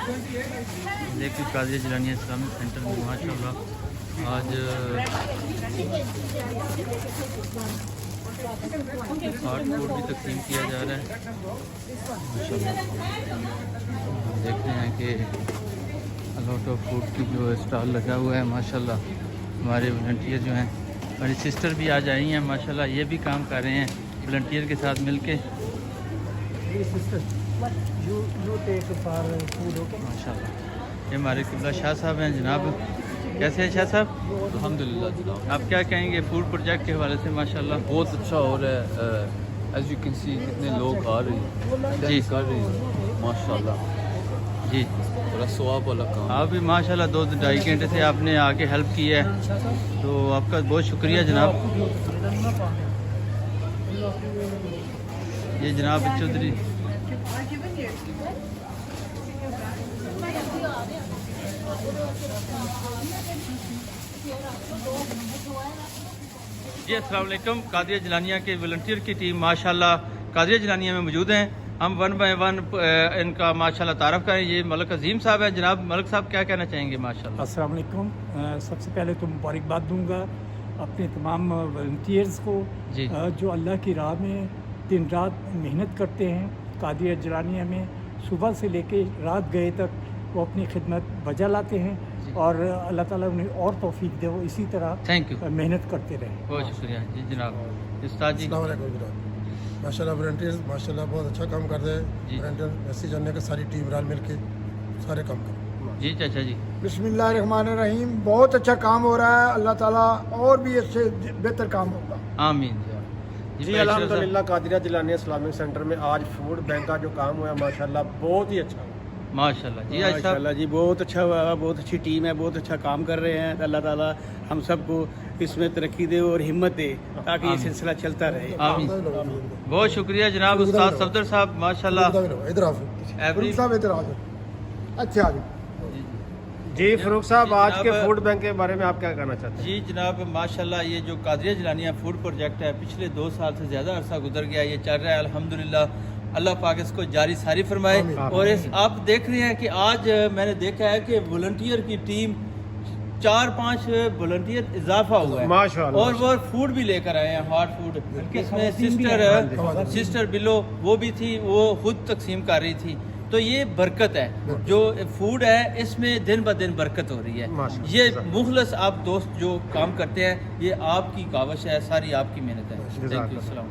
دیکھیں قادریہ جیلانیہ Islamic centre میں ماشاءاللہ آج ہاٹ فوڈ بھی تقسیم کیا جا رہا ہے ماشاءاللہ. دیکھ رہے ہیں کہ لاٹ آف فوڈ کی جو اسٹال لگا ہوا ہے ماشاءاللہ. ہمارے والنٹیئر جو ہیں، ہماری سسٹر بھی آج آئی ہیں ماشاءاللہ، یہ بھی کام کر رہے ہیں والنٹیئر کے ساتھ مل کے ماشاءاللہ. یہ ہمارے قبلہ شاہ صاحب ہیں جناب. کیسے ہیں شاہ صاحب؟ الحمدللہ جناب، آپ کیا کہیں گے فوڈ پروجیکٹ کے حوالے سے؟ ماشاءاللہ بہت اچھا ہو رہا ہے. ایز یو کین سی کتنے لوگ آ رہے ہیں، جی کر رہے ہیں ماشاءاللہ. جی. بڑا ثواب والا کام. آپ بھی ماشاءاللہ 2-2.5 گھنٹے سے آپ نے آ کے ہیلپ کی ہے، تو آپ کا بہت شکریہ جناب. یہ جناب چودھری جی السلام علیکم. قادریہ جیلانیہ کے والنٹیئر کی ٹیم ماشاءاللہ قادریہ جیلانیہ میں موجود ہیں. ہم 1 بائی 1 ان کا ماشاءاللہ تعارف کریں. یہ ملک عظیم صاحب ہیں. جناب ملک صاحب کیا کہنا چاہیں گے؟ ماشاءاللہ السلام علیکم. سب سے پہلے تو مبارکباد دوں گا اپنے تمام والنٹیئرز کو جی. جو اللہ کی راہ میں دن رات محنت کرتے ہیں. قادریہ جیلانیہ میں صبح سے لے کے رات گئے تک وہ اپنی خدمت بجا لاتے ہیں، اور اللہ تعالیٰ انہیں اور توفیق دے، وہ اسی طرح تھینک یو، محنت کرتے رہیں. بہت شکریہ. جی جناب استاد جی. السلام علیکم جناب. ماشاءاللہ والنٹیئرز ماشاءاللہ بہت اچھا کام کر رہے ہیں. جی. والنٹیئر ایسی جاننے کا ساری ٹیم رال مل کے سارے کام کر رہے ہیں. جی چاچا جی. بسم اللہ الرحمن الرحیم. بہت اچھا کام ہو رہا ہے، اللہ تعالیٰ اور بھی اس سے بہتر کام ہوگا. آمین. جی الحمدللہ قادریہ جیلانیہ اسلامک سینٹر میں آج فوڈ بینک کا جو کام ہوا ہے ماشاءاللہ بہت ہی اچھا ہوا. ماشاءاللہ جی. آج صاحب ماشاءاللہ جی بہت اچھا ہوا، بہت اچھی ٹیم ہے، بہت اچھا کام کر رہے ہیں. اللہ تعالیٰ ہم سب کو اس میں ترقی دے اور ہمت دے تاکہ یہ سلسلہ چلتا رہے. آمین. بہت شکریہ جناب. استاد صفدر صاحب ماشاءاللہ ادھر آؤ ایوری صاحب ادھر آ جائیں. اچھا جی. جی فاروق صاحب آج کے جناب. فوڈ بینک کے بارے میں آپ کیا کہنا چاہتے ہیں؟ جی جناب ماشاءاللہ یہ جو قادریہ جیلانیہ فوڈ پروجیکٹ ہے پچھلے 2 سال سے زیادہ عرصہ گزر گیا، یہ چل رہا ہے الحمدللہ. اللہ پاک اس کو جاری ساری فرمائے. اور آپ دیکھ رہے ہیں کہ آج میں نے دیکھا ہے کہ والنٹیئر کی ٹیم 4-5 والنٹیئر اضافہ ہوا ہے ماشاءاللہ. اور وہ فوڈ بھی لے کر آئے ہیں ہاٹ فوڈ. اس میں سسٹر بلو وہ بھی تھی، وہ خود تقسیم کر رہی تھی. تو یہ برکت ہے، جو فوڈ ہے اس میں دن بہ دن برکت ہو رہی ہے. یہ مخلص آپ دوست جو کام کرتے ہیں، یہ آپ کی کاوش ہے، ساری آپ کی محنت ہے. Thank you. السلام.